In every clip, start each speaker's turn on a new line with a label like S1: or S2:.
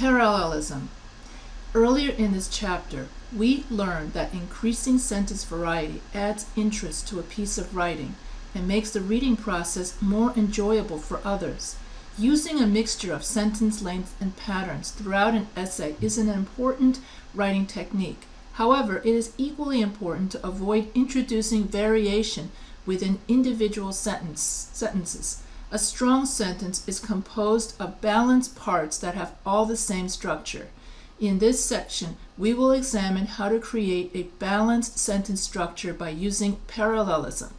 S1: Parallelism. Earlier in this chapter, we learned that increasing sentence variety adds interest to a piece of writing and makes the reading process more enjoyable for others. Using a mixture of sentence length and patterns throughout an essay is an important writing technique. However, it is equally important to avoid introducing variation within individual sentences. A strong sentence is composed of balanced parts that have all the same structure. In this section, we will examine how to create a balanced sentence structure by using parallelism.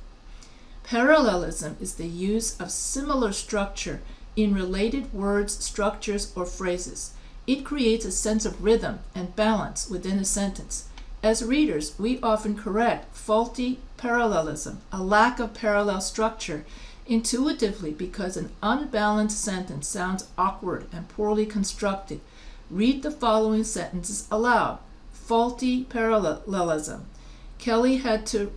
S1: Parallelism is the use of similar structure in related words, structures, or phrases. It creates a sense of rhythm and balance within a sentence. As readers, we often correct faulty parallelism, a lack of parallel structure, intuitively because an unbalanced sentence sounds awkward and poorly constructed. Read the following sentences aloud. Faulty parallelism. Kelly had to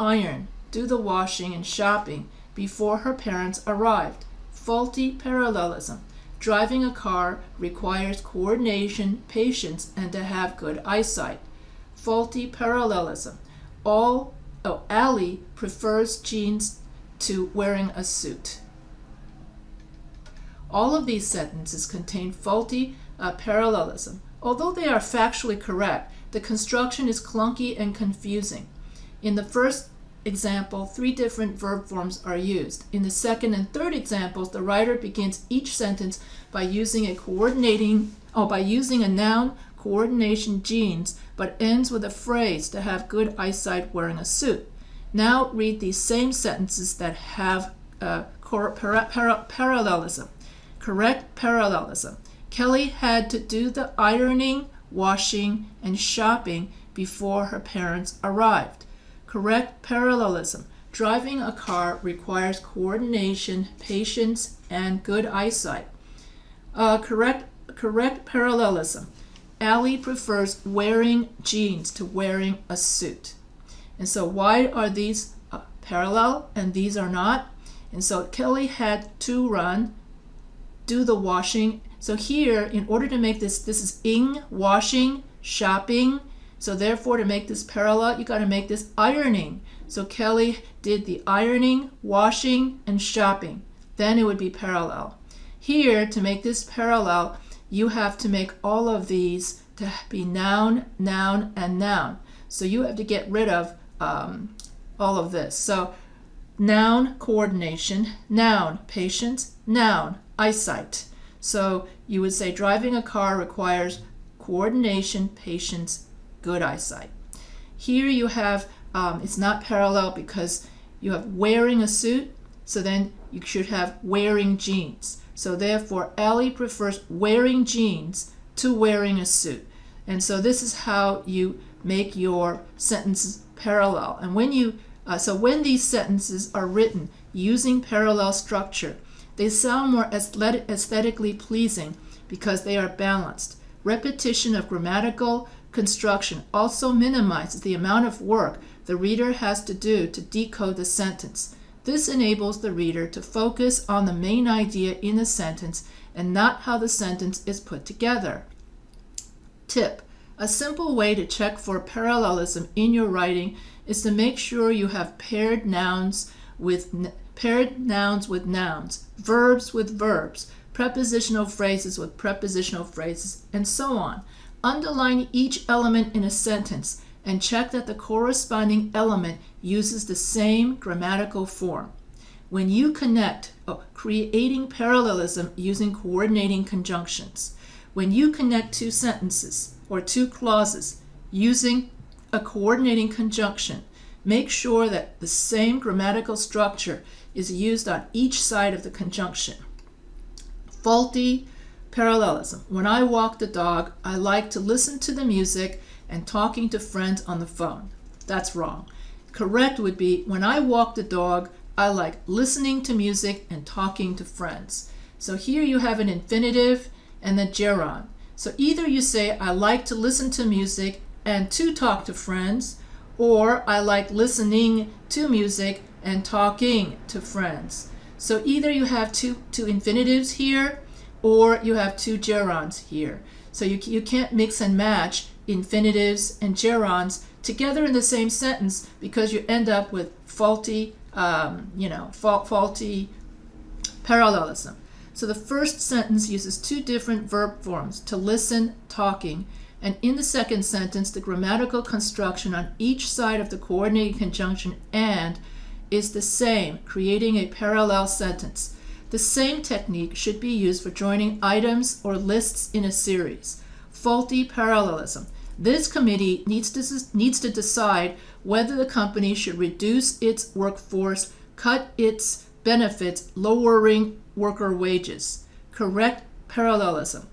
S1: iron, do the washing and shopping before her parents arrived. Faulty parallelism. Driving a car requires coordination, patience, and to have good eyesight. Faulty parallelism. Allie prefers jeans to wearing a suit. All of these sentences contain faulty parallelism. Although they are factually correct, the construction is clunky and confusing. In the first example, 3 different verb forms are used. In the second and third examples, the writer begins each sentence by using a noun, coordination, jeans, but ends with a phrase to have good eyesight wearing a suit. Now read these same sentences that have parallelism. Correct parallelism. Kelly had to do the ironing, washing, and shopping before her parents arrived. Correct parallelism. Driving a car requires coordination, patience, and good eyesight. Correct parallelism. Allie prefers wearing jeans to wearing a suit. And so why are these parallel and these are not? And so Kelly had to run, do the washing. So here, in order to make this is ing, washing, shopping. So therefore, to make this parallel, you got to make this ironing. So Kelly did the ironing, washing, and shopping. Then it would be parallel. Here, to make this parallel, you have to make all of these to be noun, noun, and noun. So you have to get rid of all of this. So noun, coordination, noun, patience, noun, eyesight. So you would say driving a car requires coordination, patience, good eyesight. Here you have, it's not parallel because you have wearing a suit, so then you should have wearing jeans. So therefore, Allie prefers wearing jeans to wearing a suit. And so this is how you make your sentences parallel. And when these sentences are written using parallel structure, they sound more aesthetically pleasing because they are balanced. Repetition of grammatical construction also minimizes the amount of work the reader has to do to decode the sentence. This enables the reader to focus on the main idea in the sentence and not how the sentence is put together. Tip: a simple way to check for parallelism in your writing is to make sure you have paired nouns with nouns, verbs with verbs, prepositional phrases with prepositional phrases, and so on. Underline each element in a sentence and check that the corresponding element uses the same grammatical form. When you creating parallelism using coordinating conjunctions. When you connect 2 sentences or 2 clauses using a coordinating conjunction, make sure that the same grammatical structure is used on each side of the conjunction. Faulty parallelism. When I walk the dog, I like to listen to the music and talking to friends on the phone. That's wrong. Correct would be, when I walk the dog, I like listening to music and talking to friends. So here you have an infinitive and the gerund. So either you say, I like to listen to music and to talk to friends, or I like listening to music and talking to friends. So either you have two infinitives here, or you have two gerunds here. So you can't mix and match infinitives and gerunds together in the same sentence because you end up with faulty, faulty parallelism. So the first sentence uses two different verb forms, to listen, talking, and in the second sentence, the grammatical construction on each side of the coordinating conjunction and is the same, creating a parallel sentence. The same technique should be used for joining items or lists in a series. Faulty parallelism. This committee needs to decide whether the company should reduce its workforce, cut its benefits, lowering worker wages. Correct parallelism.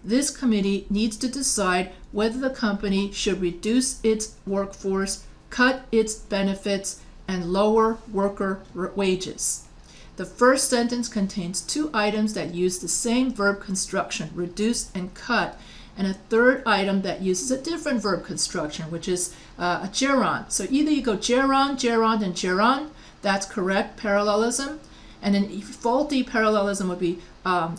S1: This committee needs to decide whether the company should reduce its workforce, cut its benefits, and lower worker wages. The first sentence contains two items that use the same verb construction, reduce and cut, and a third item that uses a different verb construction, which is a gerund. So either you go gerund, gerund, and gerund, that's correct parallelism, and then faulty parallelism would be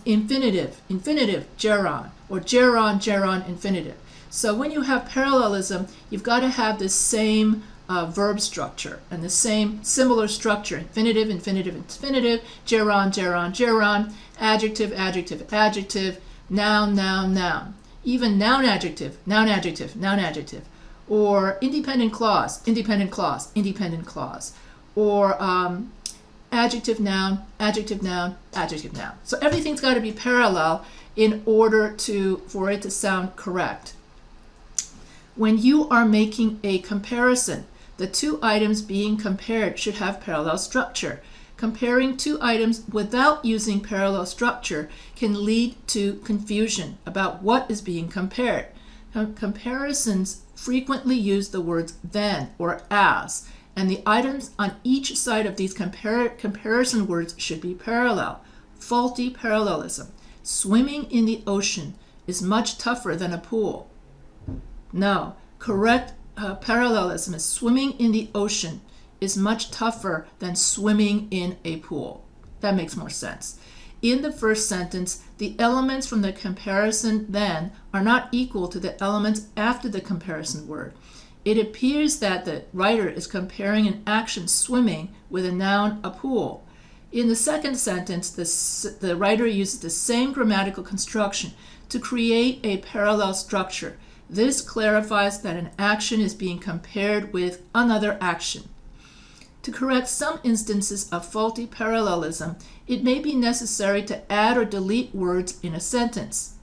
S1: infinitive, infinitive, gerund, or gerund, gerund, infinitive. So when you have parallelism, you've got to have the same verb structure and the same similar structure, infinitive, infinitive, infinitive, gerund, gerund, gerund, adjective, adjective, adjective, noun, noun, noun. Even noun, adjective, noun, adjective, noun, adjective, or independent clause, independent clause, independent clause, or adjective, noun, adjective, noun, adjective, noun. So everything's got to be parallel in order for it to sound correct. When you are making a comparison, the two items being compared should have parallel structure. Comparing two items without using parallel structure can lead to confusion about what is being compared. Comparisons frequently use the words then or as, and the items on each side of these comparison words should be parallel. Faulty parallelism. Swimming in the ocean is much tougher than a pool. No, correct parallelism is swimming in the ocean is much tougher than swimming in a pool. That makes more sense. In the first sentence, the elements from the comparison then are not equal to the elements after the comparison word. It appears that the writer is comparing an action swimming with a noun, a pool. In the second sentence, the writer uses the same grammatical construction to create a parallel structure. This clarifies that an action is being compared with another action. To correct some instances of faulty parallelism, it may be necessary to add or delete words in a sentence.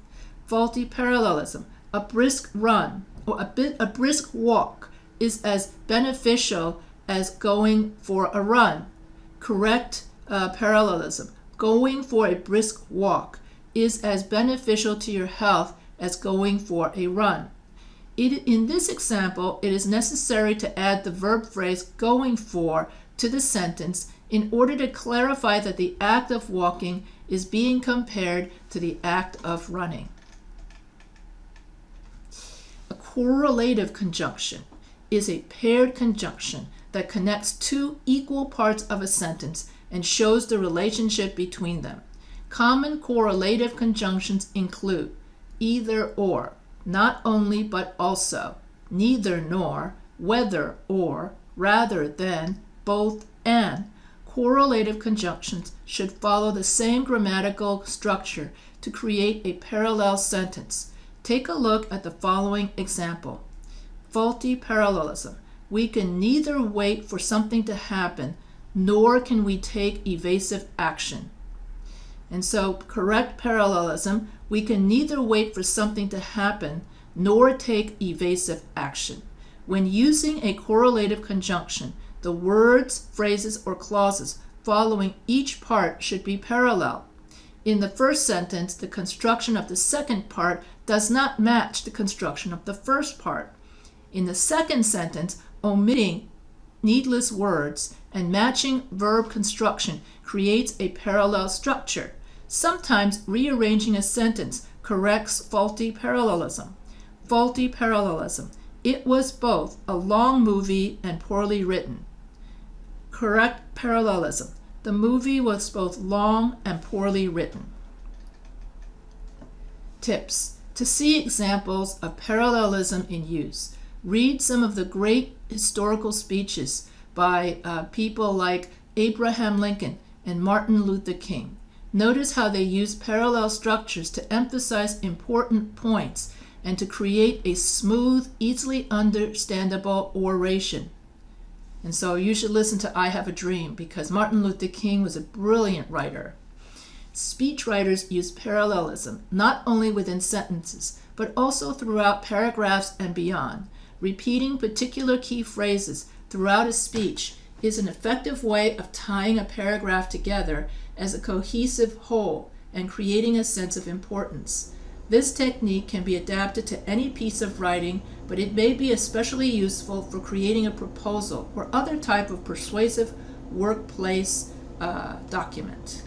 S1: Faulty parallelism. A brisk run or a brisk walk is as beneficial as going for a run. Correct parallelism. Going for a brisk walk is as beneficial to your health as going for a run. In this example, it is necessary to add the verb phrase going for to the sentence in order to clarify that the act of walking is being compared to the act of running. A correlative conjunction is a paired conjunction that connects two equal parts of a sentence and shows the relationship between them. Common correlative conjunctions include either or, not only but also, neither nor, whether or, rather than, both and. Correlative conjunctions should follow the same grammatical structure to create a parallel sentence. Take a look at the following example. Faulty parallelism. We can neither wait for something to happen, nor can we take evasive action. And so, correct parallelism, we can neither wait for something to happen nor take evasive action. When using a correlative conjunction, the words, phrases, or clauses following each part should be parallel. In the first sentence, the construction of the second part does not match the construction of the first part. In the second sentence, omitting needless words and matching verb construction creates a parallel structure. Sometimes rearranging a sentence corrects faulty parallelism. Faulty parallelism. It was both a long movie and poorly written. Correct parallelism. The movie was both long and poorly written. Tips. To see examples of parallelism in use, read some of the great historical speeches by people like Abraham Lincoln and Martin Luther King. Notice how they use parallel structures to emphasize important points and to create a smooth, easily understandable oration. And so you should listen to I Have a Dream, because Martin Luther King was a brilliant writer. Speechwriters use parallelism not only within sentences, but also throughout paragraphs and beyond. Repeating particular key phrases throughout a speech is an effective way of tying a paragraph together as a cohesive whole and creating a sense of importance. This technique can be adapted to any piece of writing, but it may be especially useful for creating a proposal or other type of persuasive workplace document.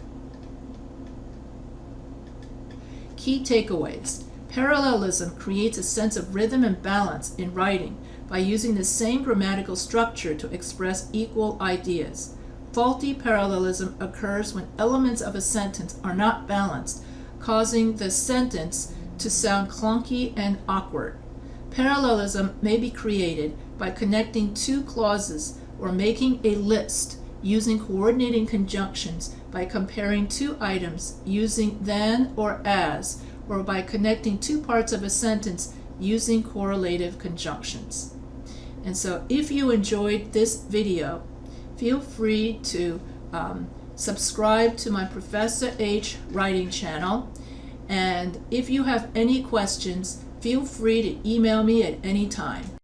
S1: Key takeaways. Parallelism creates a sense of rhythm and balance in writing by using the same grammatical structure to express equal ideas. Faulty parallelism occurs when elements of a sentence are not balanced, causing the sentence to sound clunky and awkward. Parallelism may be created by connecting two clauses or making a list using coordinating conjunctions by comparing two items using than or as, or by connecting two parts of a sentence using correlative conjunctions. And so if you enjoyed this video, feel free to subscribe to my Professor H writing channel. And if you have any questions, feel free to email me at any time.